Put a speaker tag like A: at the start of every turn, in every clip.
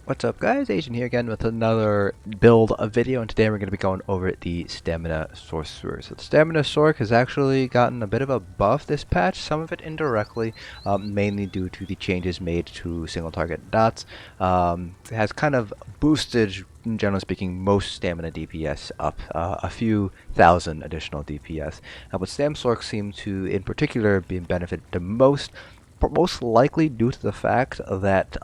A: What's up guys, Asian here again with another build video, and today we're going to be going over the Stamina Sorcerer. So the Stamina Sorc has actually gotten a bit of a buff this patch, some of it indirectly, mainly due to the changes made to single target dots. It has kind of boosted, generally speaking, most Stamina DPS up a few thousand additional DPS. But Stam Sorcs seem to in particular be benefited the most, most likely due to the fact that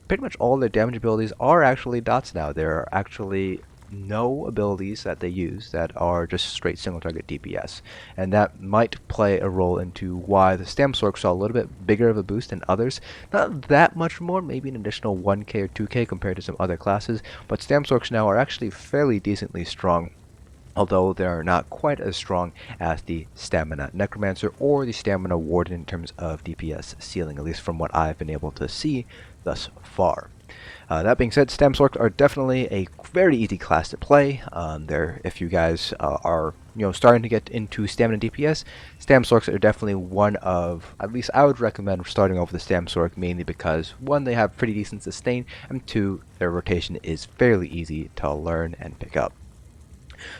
A: pretty much all their damage abilities are actually dots now. There are actually no abilities that they use that are just straight single target DPS, and that might play a role into why the Stam Sorc saw a little bit bigger of a boost than others. Not that much more, maybe an additional 1k or 2k compared to some other classes, but Stam Sorcs now are actually fairly decently strong, although they are not quite as strong as the Stamina Necromancer or the Stamina Warden in terms of DPS ceiling, at least from what I've been able to see thus far. That being said, Stam Sorcs are definitely a very easy class to play. If you guys are starting to get into Stamina DPS, Stam Sorcs are definitely one of, at least I would recommend starting off with the Stam Sorc, mainly because one, they have pretty decent sustain, and two, their rotation is fairly easy to learn and pick up.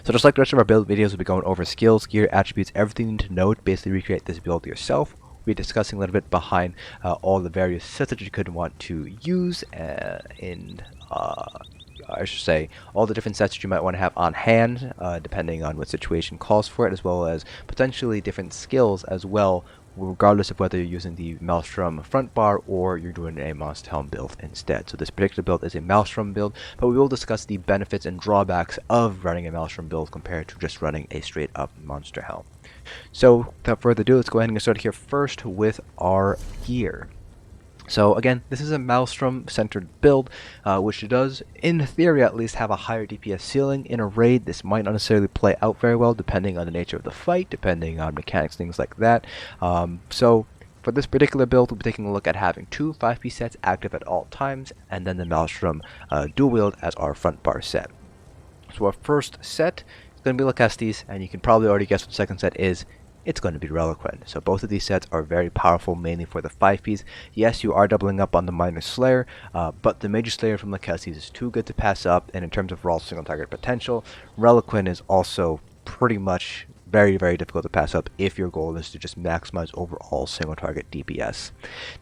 A: So just like the rest of our build videos, we'll be going over skills, gear, attributes, everything you need to know to basically recreate this build yourself. We'll be discussing a little bit behind all the various sets that you could want to use I should say, all the different sets that you might want to have on hand, depending on what situation calls for it, as well as potentially different skills as well, regardless of whether you're using the Maelstrom front bar or you're doing a Monster Helm build instead. So this particular build is a Maelstrom build, but we will discuss the benefits and drawbacks of running a Maelstrom build compared to just running a straight up Monster Helm. So without further ado, let's go ahead and get started here first with our gear. So again, this is a Maelstrom centered build, which does, in theory at least, have a higher DPS ceiling. In a raid, this might not necessarily play out very well depending on the nature of the fight, depending on mechanics, things like that. So for this particular build, we'll be taking a look at having two 5-piece sets active at all times, and then the Maelstrom dual wield as our front bar set. So our first set is going to be Lokkestiiz, and you can probably already guess what the second set is. It's going to be Relequen. So both of these sets are very powerful, mainly for the 5-piece. Yes, you are doubling up on the Minor Slayer, but the Major Slayer from Lokkestiiz is too good to pass up, and in terms of raw single target potential, Relequen is also pretty much very, very difficult to pass up if your goal is to just maximize overall single target DPS.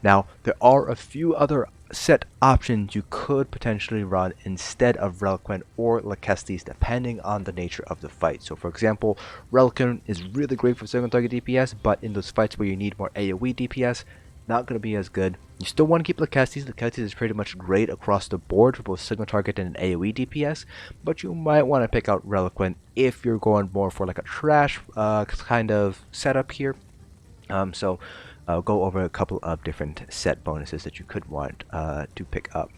A: Now, there are a few other set options you could potentially run instead of Relequen or Lokkestiiz, depending on the nature of the fight. So for example, Relequen is really great for single target DPS, but in those fights where you need more AoE DPS, not going to be as good. You still want to keep Lokkestiiz. Lokkestiiz is pretty much great across the board for both single target and AoE DPS, but you might want to pick out Relequen if you're going more for like a trash kind of setup here. So I'll go over a couple of different set bonuses that you could want to pick up.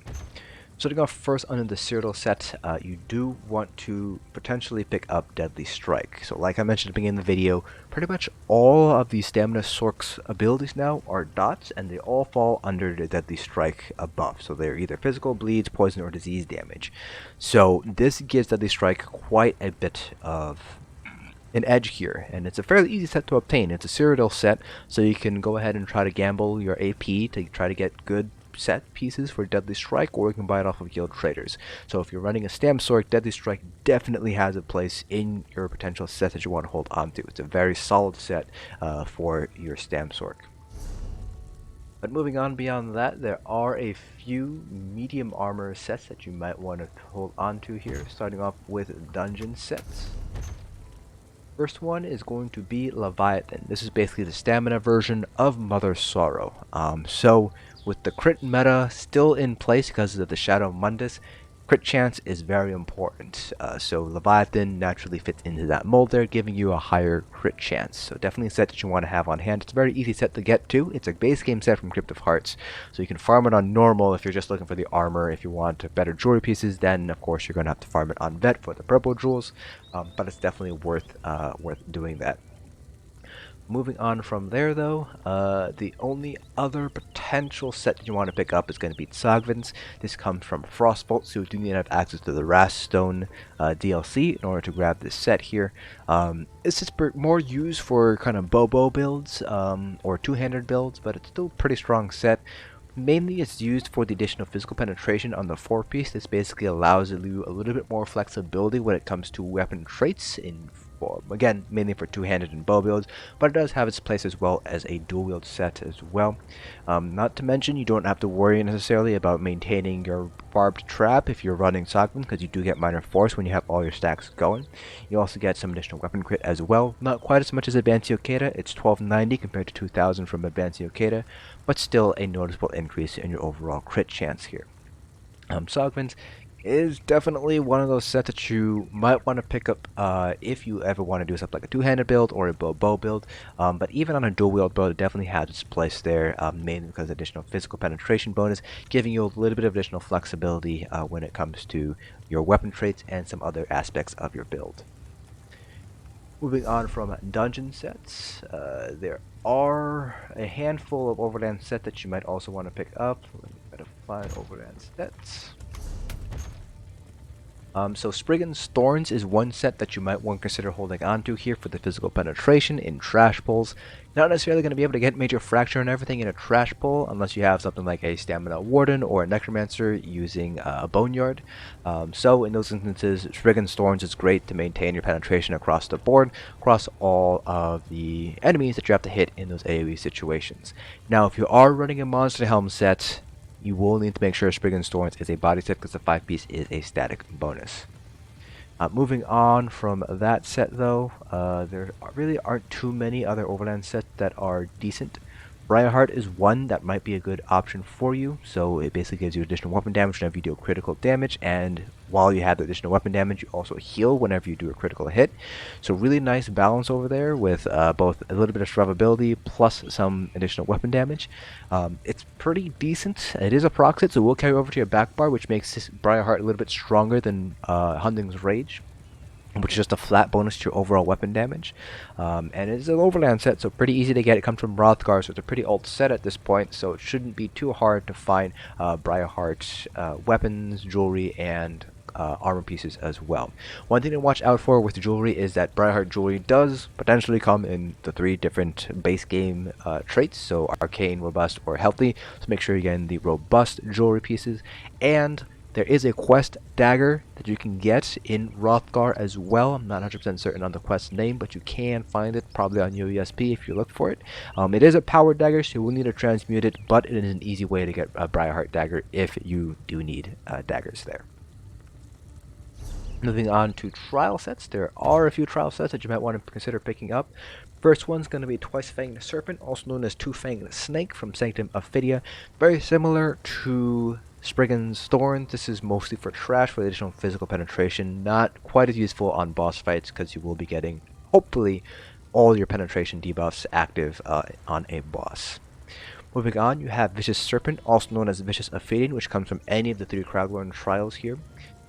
A: Starting off first under the Cyrodiil set, you do want to potentially pick up Deadly Strike. So like I mentioned at the beginning of the video, pretty much all of the Stamina Sorc's abilities now are dots, and they all fall under the Deadly Strike buff. So they're either physical, bleeds, poison, or disease damage. So this gives Deadly Strike quite a bit of an edge here, and it's a fairly easy set to obtain. It's a Cyrodiil set, so you can go ahead and try to gamble your AP to try to get good set pieces for Deadly Strike, or you can buy it off of guild traders. So if you're running a Stam Sorc, Deadly Strike definitely has a place in your potential set that you want to hold on to. It's a very solid set for your Stam Sorc. But moving on beyond that, there are a few medium armor sets that you might want to hold on to here, starting off with dungeon sets. First one is going to be Leviathan. This is basically the stamina version of Mother Sorrow. So with the crit meta still in place because of the Shadow Mundus, crit chance is very important. So Leviathan naturally fits into that mold there, giving you a higher crit chance. So definitely a set that you want to have on hand. It's a very easy set to get to. It's a base game set from Crypt of Hearts. So you can farm it on normal if you're just looking for the armor. If you want better jewelry pieces, then of course you're going to have to farm it on vet for the purple jewels. But it's definitely worth doing that. Moving on from there though, the only other potential set that you want to pick up is going to be Tzogvin's. This comes from Frostbolt, so you do need to have access to the Rast Stone DLC in order to grab this set here. It's just more used for kind of bobo builds or two-handed builds, but it's still a pretty strong set. Mainly it's used for the additional physical penetration on the 4-piece. This basically allows you a little bit more flexibility when it comes to weapon traits in form. Again, mainly for two-handed and bow builds, but it does have its place as well as a dual wield set as well. Not to mention, you don't have to worry necessarily about maintaining your barbed trap if you're running Tzogvin, because you do get minor force when you have all your stacks going. You also get some additional weapon crit as well. Not quite as much as Advanced Yokeda, it's 1290 compared to 2000 from Advanced Yokeda, but still a noticeable increase in your overall crit chance here. Tzogvin's is definitely one of those sets that you might want to pick up if you ever want to do something like a two-handed build or a bow build. But even on a dual wield build, it definitely has its place there, mainly because of additional physical penetration bonus, giving you a little bit of additional flexibility when it comes to your weapon traits and some other aspects of your build. Moving on from dungeon sets, there are a handful of overland sets that you might also want to pick up. Let me try to find overland sets. So Spriggan's Thorns is one set that you might want to consider holding onto here for the physical penetration in trash pulls. Not necessarily going to be able to get major fracture and everything in a trash pull unless you have something like a Stamina Warden or a Necromancer using a Boneyard. So in those instances, Spriggan's Thorns is great to maintain your penetration across the board, across all of the enemies that you have to hit in those AoE situations. Now if you are running a Monster Helm set, you will need to make sure Spriggan's Thorns is a body set because the 5-piece is a static bonus. Moving on from that set though, there really aren't too many other overland sets that are decent. Briarheart is one that might be a good option for you, so it basically gives you additional weapon damage whenever you do critical damage, and while you have the additional weapon damage, you also heal whenever you do a critical hit. So really nice balance over there with both a little bit of survivability plus some additional weapon damage. It's pretty decent. It is a proc set, so it will carry over to your backbar, which makes this Briarheart a little bit stronger than Hunding's Rage, which is just a flat bonus to your overall weapon damage. And it's an overland set, so pretty easy to get. It comes from Hrothgar, so it's a pretty old set at this point, so it shouldn't be too hard to find Briarheart weapons, jewelry, and armor pieces as well. One thing to watch out for with jewelry is that Briarheart jewelry does potentially come in the 3 different base game traits, so arcane, robust, or healthy, so make sure you're getting the robust jewelry pieces. And there is a quest dagger that you can get in Hrothgar as well. I'm not 100% certain on the quest name, but you can find it probably on UESP if you look for it. It is a powered dagger, so you will need to transmute it, but it is an easy way to get a Briarheart dagger if you do need daggers there. Moving on to trial sets, there are a few trial sets that you might want to consider picking up. First one's going to be Twice-Fanged Serpent, also known as Two-Fanged Snake from Sanctum of Phidia. Very similar to Spriggan's Thorn. This is mostly for trash for additional physical penetration, not quite as useful on boss fights because you will be getting, hopefully, all your penetration debuffs active on a boss. Moving on, you have Vicious Serpent, also known as Vicious Ophidian, which comes from any of the 3 Craglorn trials here.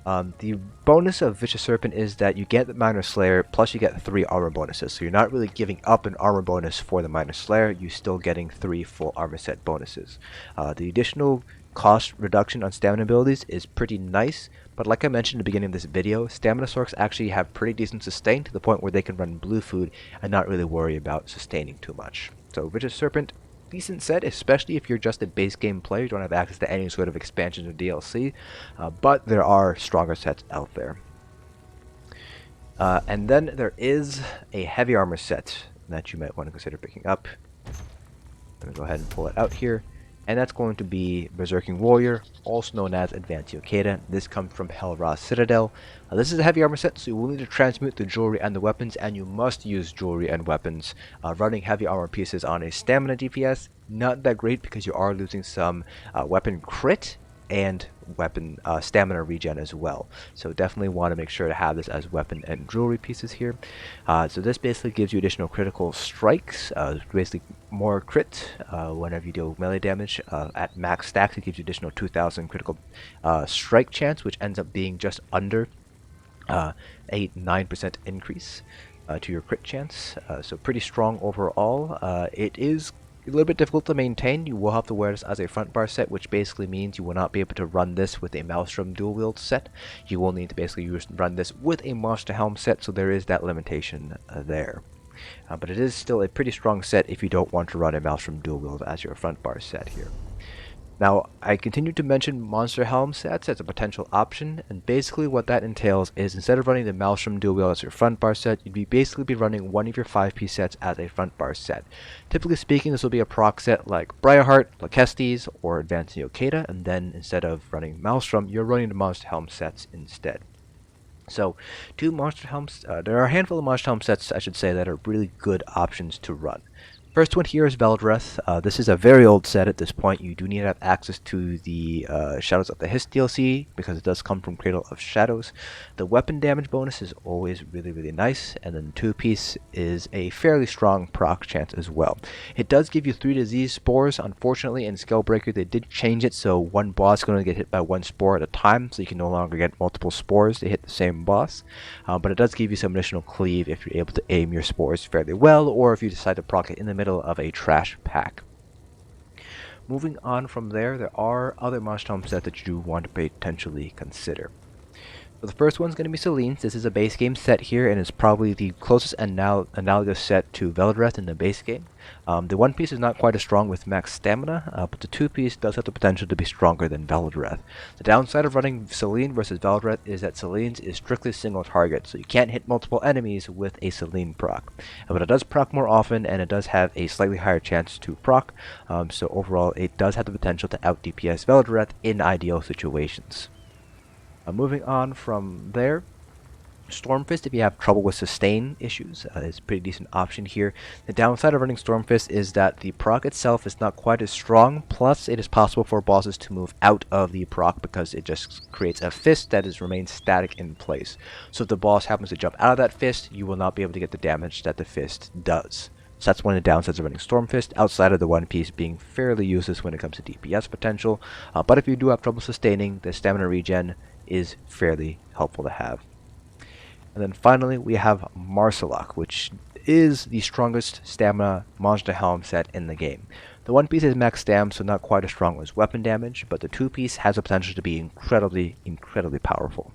A: The bonus of Vicious Serpent is that you get the Minor Slayer, plus you get 3 armor bonuses. So you're not really giving up an armor bonus for the Minor Slayer, you're still getting 3 full armor set bonuses. The additional cost reduction on stamina abilities is pretty nice, but like I mentioned at the beginning of this video, stamina sorks actually have pretty decent sustain to the point where they can run blue food and not really worry about sustaining too much. So Vicious Serpent, decent set, especially if you're just a base game player, you don't have access to any sort of expansions or DLC, but there are stronger sets out there. And then there is a heavy armor set that you might want to consider picking up. Let me go ahead and pull it out here. And that's going to be Berserking Warrior, also known as Advanced Yokeda. This comes from Helra's Citadel. This is a heavy armor set, so you will need to transmute the jewelry and the weapons, and you must use jewelry and weapons. Running heavy armor pieces on a stamina DPS, not that great because you are losing some weapon crit and weapon stamina regen as well. So definitely want to make sure to have this as weapon and jewelry pieces here. So this basically gives you additional critical strikes, basically more crit whenever you deal melee damage. At max stacks, it gives you additional 2000 critical strike chance, which ends up being just under a 9% increase to your crit chance. So pretty strong overall. It is a little bit difficult to maintain. You will have to wear this as a front bar set, which basically means you will not be able to run this with a Maelstrom dual wield set. You will need to basically run this with a Monster Helm set, so there is that limitation there. But it is still a pretty strong set if you don't want to run a Maelstrom dual wield as your front bar set here. Now, I continue to mention monster helm sets as a potential option, and basically what that entails is instead of running the Maelstrom dual wield as your front bar set, you'd basically be running one of your 5-piece sets as a front bar set. Typically speaking, this will be a proc set like Briarheart, Lokkestiiz, or Advanced Neokata, and then instead of running Maelstrom, you're running the monster helm sets instead. So, two monster helms, there are a handful of monster helm sets, I should say, that are really good options to run. First one here is Veldreth. This is a very old set at this point. You do need to have access to the Shadows of the Hist DLC because it does come from Cradle of Shadows. The weapon damage bonus is always really, really nice, and then 2-piece is a fairly strong proc chance as well. It does give you 3 disease spores. Unfortunately, in Scalebreaker they did change it so one boss is going to get hit by 1 spore at a time, so you can no longer get multiple spores to hit the same boss. But it does give you some additional cleave if you're able to aim your spores fairly well, or if you decide to proc it in the middle of a trash pack. Moving on from there, there are other monster helm sets that you do want to potentially consider. So the first one's going to be Celine's. This is a base game set here, and it's probably the closest analogous set to Veldreth in the base game. The 1-piece is not quite as strong with max stamina, but the 2-piece does have the potential to be stronger than Veldreth. The downside of running Celine versus Veldreth is that Celine's is strictly single target, so you can't hit multiple enemies with a Celine proc. But it does proc more often, and it does have a slightly higher chance to proc, so overall it does have the potential to out DPS Veldreth in ideal situations. Moving on from there, Stormfist, if you have trouble with sustain issues, is a pretty decent option here. The downside of running Stormfist is that the proc itself is not quite as strong, plus it is possible for bosses to move out of the proc because it just creates a fist that remains static in place. So if the boss happens to jump out of that fist, you will not be able to get the damage that the fist does. So that's one of the downsides of running Stormfist, outside of the 1-piece being fairly useless when it comes to DPS potential. But if you do have trouble sustaining, the stamina regen is fairly helpful to have. And then finally we have Marsalok, which is the strongest stamina monster helm set in the game. The 1-piece is max stam, so not quite as strong as weapon damage, but the 2-piece has the potential to be incredibly powerful.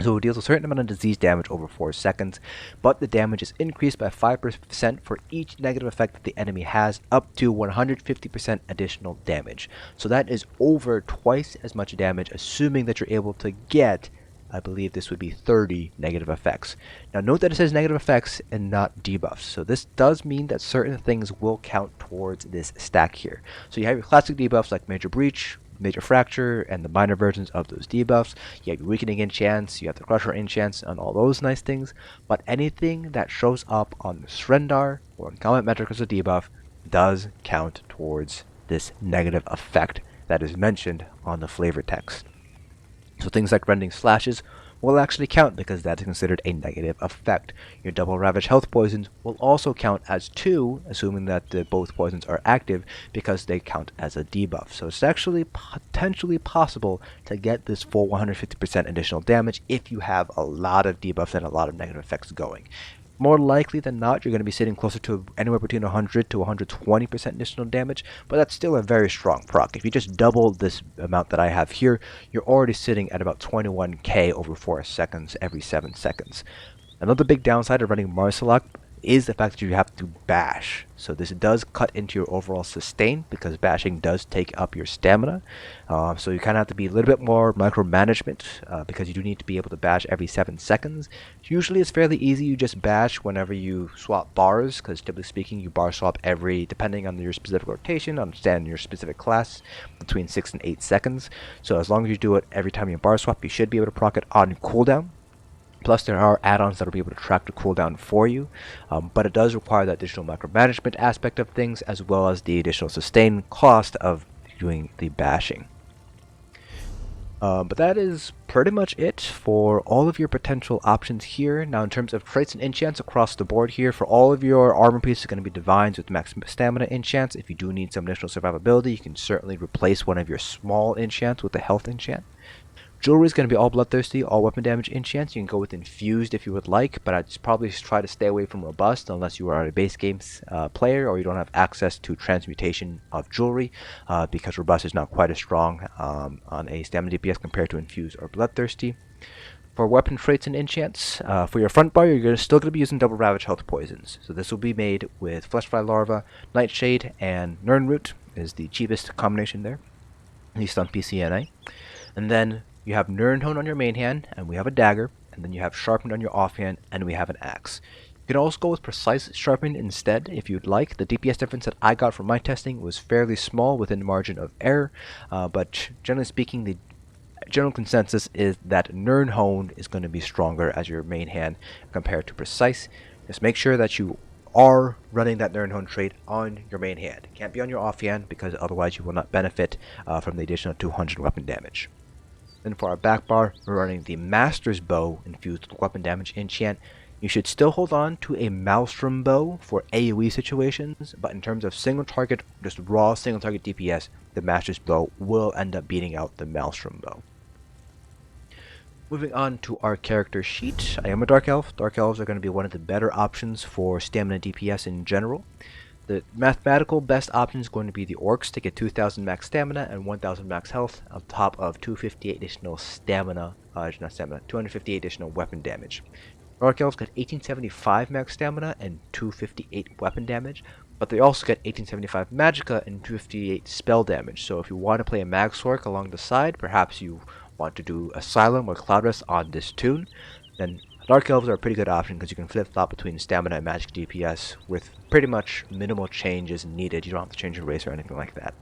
A: So it deals a certain amount of disease damage over 4 seconds, but the damage is increased by 5% for each negative effect that the enemy has, up to 150% additional damage. So that is over twice as much damage, assuming that you're able to get, I believe this would be 30 negative effects. Now note that it says negative effects and not debuffs, so this does mean that certain things will count towards this stack here. So you have your classic debuffs like Major Breach, Major Fracture, and the minor versions of those debuffs. You have your Weakening enchants, you have the Crusher enchants, and all those nice things, but anything that shows up on the Srendar or in Combat Metric as a debuff does count towards this negative effect that is mentioned on the flavor text. So things like Rending Slashes will actually count because that is considered a negative effect. Your Double Ravage Health poisons will also count as 2, assuming that both poisons are active, because they count as a debuff. So it's actually potentially possible to get this full 150% additional damage if you have a lot of debuffs and a lot of negative effects going. More likely than not, you're going to be sitting closer to anywhere between 100 to 120% additional damage, but that's still a very strong proc. If you just double this amount that I have here, you're already sitting at about 21k over 4 seconds every 7 seconds. Another big downside of running Marsalok is the fact that you have to bash. So this does cut into your overall sustain because bashing does take up your stamina. So you kind of have to be a little bit more micromanagement because you do need to be able to bash every 7 seconds. Usually it's fairly easy. You just bash whenever you swap bars, because typically speaking you bar swap every, depending on your specific rotation, understand your specific class, between 6 and 8 seconds. So as long as you do it every time you bar swap, you should be able to proc it on cooldown. Plus there are add-ons that will be able to track the cooldown for you, but it does require that additional micromanagement aspect of things, as well as the additional sustain cost of doing the bashing. But that is pretty much it for all of your potential options here. Now in terms of traits and enchants across the board here, for all of your armor pieces are going to be divines with max stamina enchants. If you do need some additional survivability, you can certainly replace one of your small enchants with a health enchant. Jewelry is going to be all Bloodthirty, all weapon damage enchants. You can go with Infused if you would like, but I'd probably try to stay away from Robust unless you are a base game player or you don't have access to transmutation of jewelry, because Robust is not quite as strong on a stamina DPS compared to Infused or Bloodthirty. For weapon traits and enchants, for your front bar, you're still going to be using Double Ravage Health poisons. So this will be made with Fleshfly Larva, Nightshade, and Nirn Root is the cheapest combination there. at least on PCNA. And then you have Nirn on your main hand, and we have a dagger, and then you have Sharpened on your offhand, and we have an axe. You can also go with Precise Sharpened instead if you'd like. The DPS difference that I got from my testing was fairly small within the margin of error, but generally speaking, the general consensus is that Nirn is going to be stronger as your main hand compared to Precise. Just make sure that you are running that Nirn trait on your main hand. It can't be on your offhand because otherwise you will not benefit from the additional 200 weapon damage. Then for our backbar, we're running the Master's Bow infused with weapon damage enchant. You should still hold on to a Maelstrom bow for AoE situations, but in terms of single target, just raw single target DPS, the Master's Bow will end up beating out the Maelstrom bow. Moving on to our character sheet, I am a Dark Elf. Dark Elves are going to be one of the better options for stamina DPS in general. The mathematical best option is going to be the Orcs to get 2000 max stamina and 1000 max health on top of 258 additional stamina, 258 additional weapon damage. Dark Elves get 1875 max stamina and 258 weapon damage, but they also get 1875 magicka and 258 spell damage. So if you want to play a Mag Sorc along the side, perhaps you want to do Asylum or Cloudrest on this tune, then Dark Elves are a pretty good option because you can flip-flop between stamina and magic DPS with pretty much minimal changes needed. You don't have to change your race or anything like that.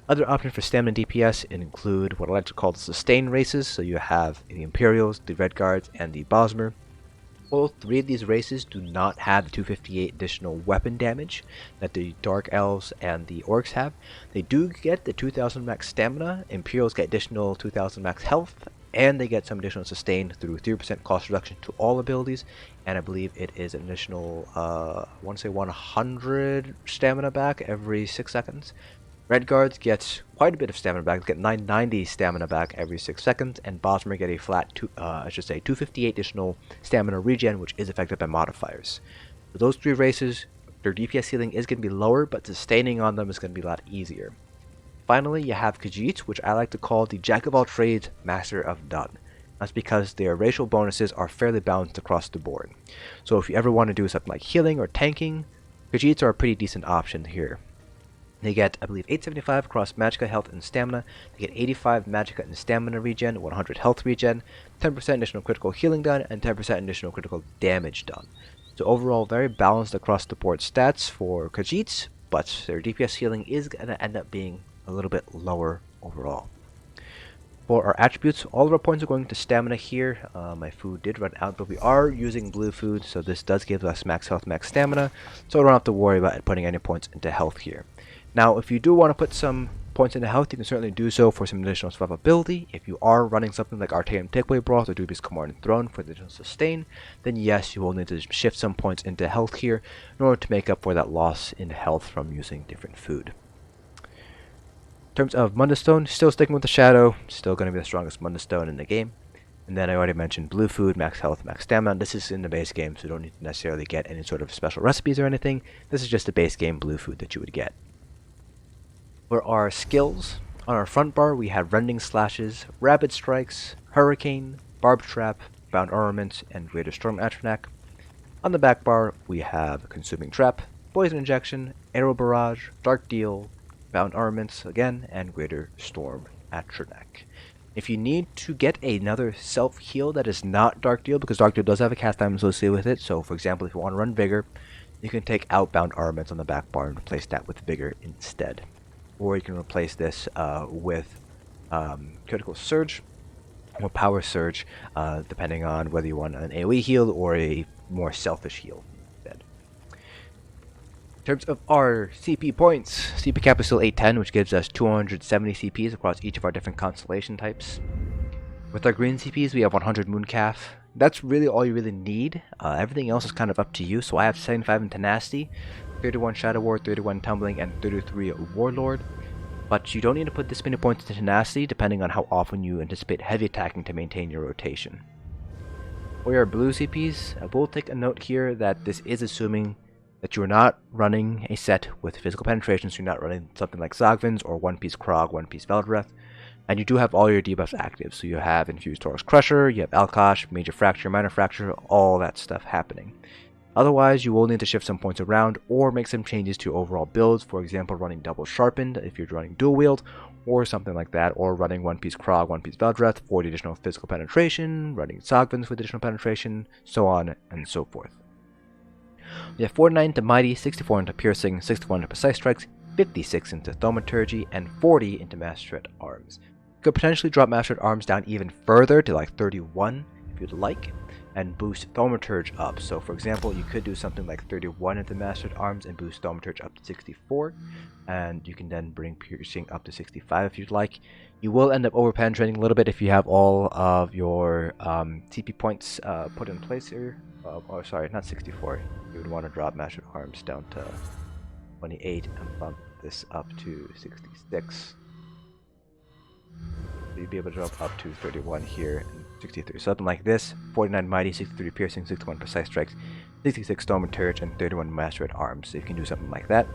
A: Other options for stamina DPS include what I like to call the sustain races. So you have the Imperials, the Red Guards, and the Bosmer. All three of these races do not have the 258 additional weapon damage that the Dark Elves and the Orcs have. They do get the 2000 max stamina, Imperials get additional 2000 max health, and they get some additional sustain through 3% cost reduction to all abilities, and I believe it is an additional, I want to say 100 stamina back every 6 seconds. Red Guards get quite a bit of stamina back. They get 990 stamina back every 6 seconds, and Bosmer get a flat, 258 additional stamina regen, which is affected by modifiers. For those three races, their DPS ceiling is going to be lower, but sustaining on them is going to be a lot easier. Finally, you have Khajiit, which I like to call the Jack of all trades, Master of none. That's because their racial bonuses are fairly balanced across the board. So if you ever want to do something like healing or tanking, Khajiits are a pretty decent option here. They get, I believe, 875 across magicka, health, and stamina. They get 85 magicka and stamina regen, 100 health regen, 10% additional critical healing done, and 10% additional critical damage done. So overall, very balanced across the board stats for Khajiits, but their DPS healing is going to end up being a little bit lower overall. For our attributes, all of our points are going to stamina here. My food did run out, but we are using blue food, so this does give us max health, max stamina, so we don't have to worry about putting any points into health here. Now, if you do want to put some points into health, you can certainly do so for some additional survivability. If you are running something like Artaeum Takeaway Broth or Dubious Command and Throne for additional sustain, then yes, you will need to shift some points into health here in order to make up for that loss in health from using different food. In terms of Mundustone, still sticking with the Shadow, still going to be the strongest Mundustone in the game. And then I already mentioned blue food, max health, max stamina. This is in the base game, so you don't need to necessarily get any sort of special recipes or anything. This is just the base game blue food that you would get. For our skills, on our front bar we have Rending Slashes, Rapid Strikes, Hurricane, Barbed Trap, Bound Armaments, and Greater Storm Atronach. On the back bar we have Consuming Trap, Poison Injection, Arrow Barrage, Dark Deal, Bound Armaments again, and Greater Storm Atronach. If you need to get another self-heal that is not Dark Deal, because Dark Deal does have a cast time associated with it, so for example if you want to run Vigor, you can take out Bound Armaments on the back bar and replace that with Vigor instead. Or you can replace this with Critical Surge or Power Surge, depending on whether you want an AoE heal or a more selfish heal instead. In terms of our CP points, CP cap is still 810, which gives us 270 CPs across each of our different constellation types. With our green CPs, we have 100 Mooncalf. That's really all you really need. Everything else is kind of up to you, so I have 75 in Tenacity, 31 Shadow Ward, 31 Tumbling, and 33 Warlord. But you don't need to put this many points into Tenacity, depending on how often you anticipate heavy attacking to maintain your rotation. For your blue CPs, I will take a note here that this is assuming that you're not running a set with physical penetration, so you're not running something like Tzogvins or One Piece Krog, One Piece Veldreth, and you do have all your debuffs active. So you have Infused Taurus Crusher, you have Alkosh, Major Fracture, Minor Fracture, all that stuff happening. Otherwise, you will need to shift some points around or make some changes to overall builds, for example running double sharpened if you're running dual wield, or something like that, or running one piece Krog, one piece Veldreth for the additional physical penetration, running Tzogvins with additional penetration, so on and so forth. We have 49 into Mighty, 64 into Piercing, 61 into Precise Strikes, 56 into Thaumaturgy, and 40 into Master at Arms. You could potentially drop Master at Arms down even further to like 31 if you'd like, and boost Thaumaturge up. So for example, you could do something like 31 into Master at Arms and boost Thaumaturge up to 64, and you can then bring Piercing up to 65 if you'd like. You will end up over-penetrating a little bit if you have all of your TP points put in place here. Or sorry, not 64. You would want to drop Master at Arms down to 28 and bump this up to 66. So you'd be able to drop up to 31 here and 63. Something like this: 49 Mighty, 63 Piercing, 61 Precise Strikes, 66 Thaumaturge, and 31 Master at Arms. So you can do something like that.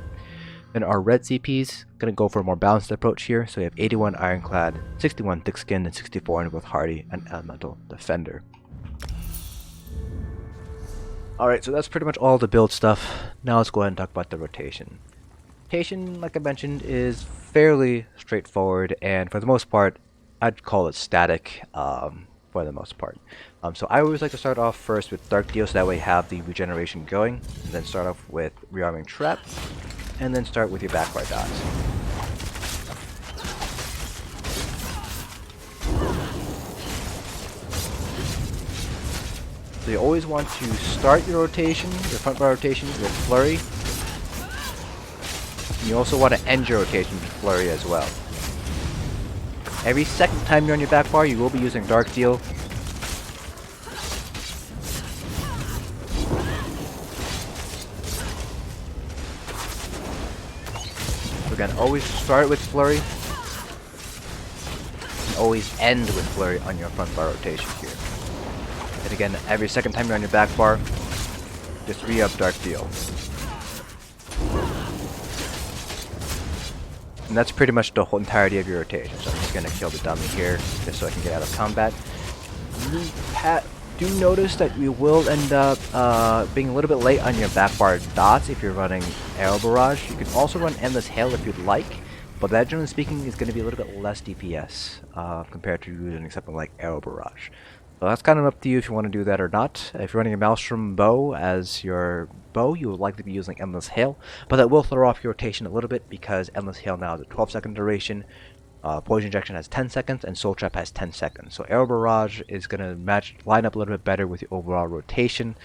A: Then our red CPs, gonna go for a more balanced approach here. So we have 81 Ironclad, 61 Thick Skin, and 64 in both Hardy and Elemental Defender. Alright, so that's pretty much all the build stuff. Now let's go ahead and talk about the rotation. Rotation, like I mentioned, is fairly straightforward, and for the most part, I'd call it static for the most part. So I always like to start off first with Dark Deal, so that way you have the regeneration going, and then start off with Rearming Trap, and then start with your backbar dots. So you always want to start your rotation, your front bar rotation, with Flurry. And you also want to end your rotation with Flurry as well. Every second time you're on your back bar, you will be using Dark Deal. So again, always start with Flurry, and always end with Flurry on your front bar rotation here. And again, every second time you're on your back bar, just re-up Dark Deal. And that's pretty much the whole entirety of your rotation. So I'm just going to kill the dummy here, just so I can get out of combat. You do notice that you will end up being a little bit late on your backbar dots if you're running Arrow Barrage. You can also run Endless Hail if you'd like, but that, generally speaking, is going to be a little bit less DPS compared to using something like Arrow Barrage. So that's kind of up to you if you want to do that or not. If you're running a Maelstrom bow as your bow, you would likely be using Endless Hail, but that will throw off your rotation a little bit because Endless Hail now has a 12-second duration, Poison Injection has 10 seconds, and Soul Trap has 10 seconds. So Arrow Barrage is going to line up a little bit better with the overall rotation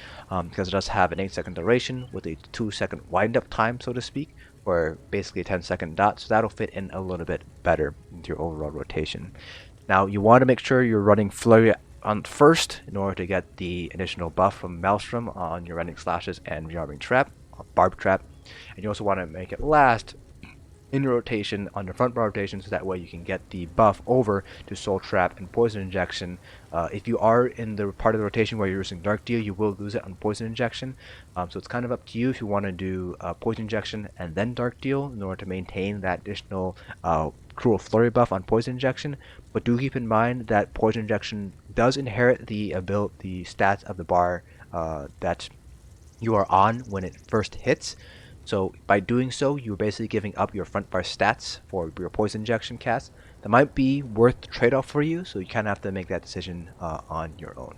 A: because it does have an 8-second duration with a 2-second wind-up time, so to speak, or basically a 10-second dot, so that'll fit in a little bit better into your overall rotation. Now, you want to make sure you're running Flurry on first in order to get the additional buff from Maelstrom on your Rending Slashes and Rearming Trap, Barbed Trap, and you also want to make it last in your rotation on your front bar rotation, so that way you can get the buff over to Soul Trap and Poison Injection. If you are in the part of the rotation where you're using Dark Deal, you will lose it on Poison Injection, so it's kind of up to you if you want to do Poison Injection and then Dark Deal in order to maintain that additional Cruel Flurry buff on Poison Injection. But do keep in mind that Poison Injection does inherit the stats of the bar that you are on when it first hits. So by doing so, you're basically giving up your front bar stats for your Poison Injection cast. That might be worth the trade-off for you, so you kind of have to make that decision on your own.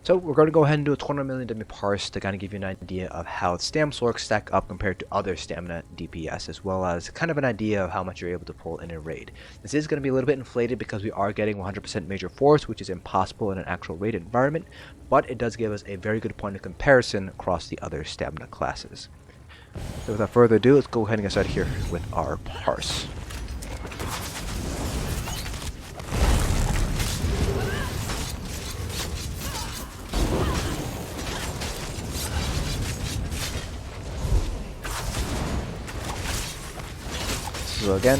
A: So we're going to go ahead and do a 20 million dummy parse to kind of give you an idea of how Stam Slorks stack up compared to other stamina DPS, as well as kind of an idea of how much you're able to pull in a raid. This is going to be a little bit inflated because we are getting 100% major force, which is impossible in an actual raid environment, but it does give us a very good point of comparison across the other stamina classes. So without further ado, let's go ahead and get started here with our parse. So again,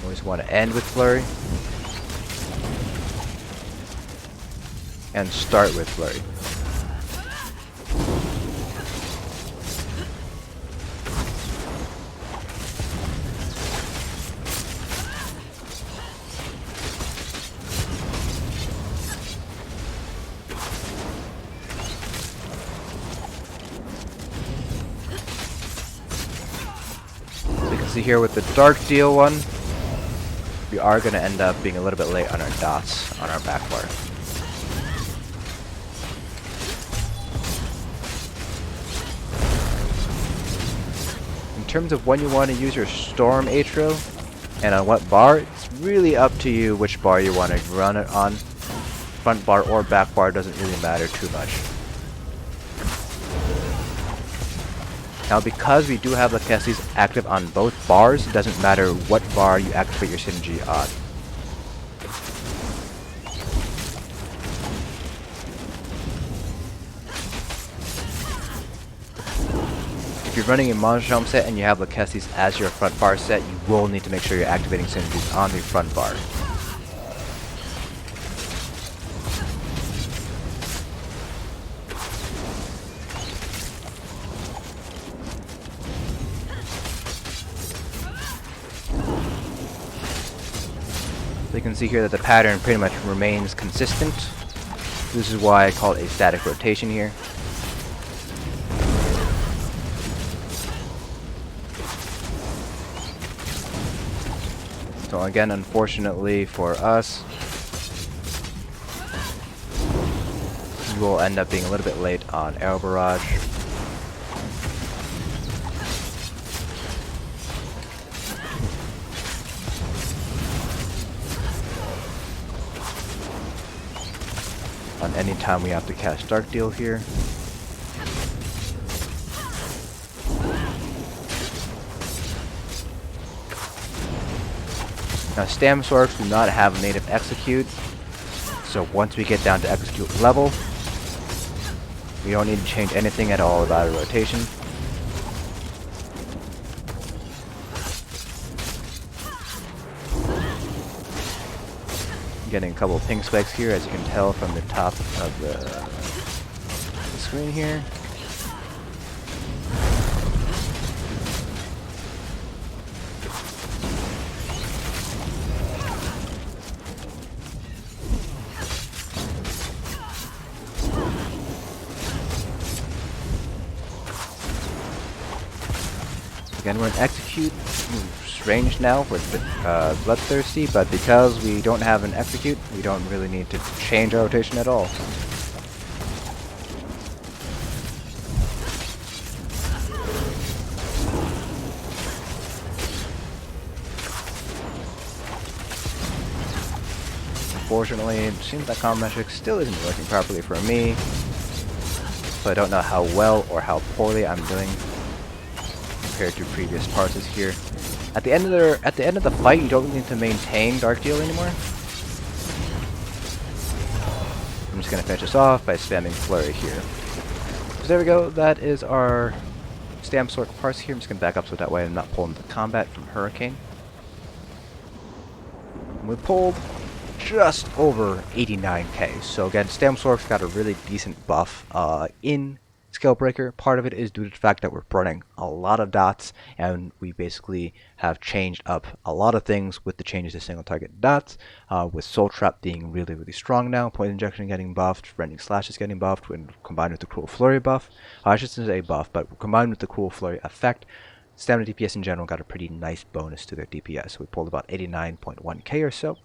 A: always want to end with Flurry and start with Flurry. see here with the Dark Deal one, we are going to end up being a little bit late on our dots on our backbar. In terms of when you want to use your Storm Atro and on what bar, it's really up to you which bar you want to run it on. Front bar or back bar doesn't really matter too much. Now because we do have Lokkestiiz active on both bars, it doesn't matter what bar you activate your synergy on. If you're running a Maelstrom set and you have Lokkestiiz as your front bar set, you will need to make sure you're activating synergies on the front bar. So you can see here that the pattern pretty much remains consistent. This is why I call it a static rotation here. So again, unfortunately for us, we will end up being a little bit late on Arrow Barrage. On any time we have to cast Dark Deal here. Now Stamsorks do not have native execute, so once we get down to execute level, we don't need to change anything at all about our rotation. Getting a couple of ping spikes here, as you can tell from the top of the screen here. Again, we're in execute range now with the Bloodthirty, but because we don't have an execute, we don't really need to change our rotation at all. Unfortunately, it seems that comm metric still isn't working properly for me, so I don't know how well or how poorly I'm doing compared to previous parses here. At the end of the fight, you don't need to maintain Dark Deal anymore. I'm just gonna finish this off by spamming Flurry here. So there we go. That is our Stamsork parse here. I'm just gonna back up so that way I'm not pulling the combat from Hurricane. And we pulled just over 89k. So again, Stamsork's got a really decent buff in Scalebreaker. Part of it is due to the fact that we're burning a lot of dots, and we basically have changed up a lot of things with the changes to single target dots, with Soul Trap being really, really strong now, Point Injection getting buffed, Rending Slashes getting buffed, when combined with the Cruel Flurry buff. I shouldn't say buff, but combined with the Cruel Flurry effect, Stamina DPS in general got a pretty nice bonus to their DPS. So we pulled about 89.1k or so.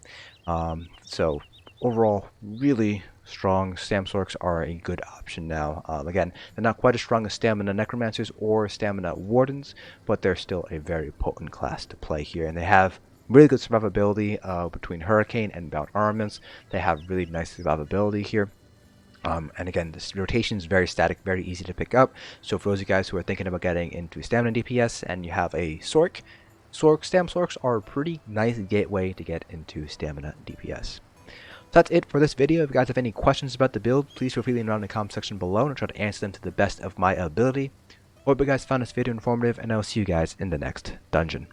A: So overall, really strong. Stamsorks are a good option now. Again, they're not quite as strong as Stamina Necromancers or Stamina Wardens, but they're still a very potent class to play here. And they have really good survivability between Hurricane and Bound Armaments. They have really nice survivability here. And again, this rotation is very static, very easy to pick up. So for those of you guys who are thinking about getting into Stamina DPS and you have a Sork, Stamsorks are a pretty nice gateway to get into Stamina DPS. So that's it for this video. If you guys have any questions about the build, please feel free to leave them down in the comment section below, and I'll try to answer them to the best of my ability. Hope you guys found this video informative, and I'll see you guys in the next dungeon.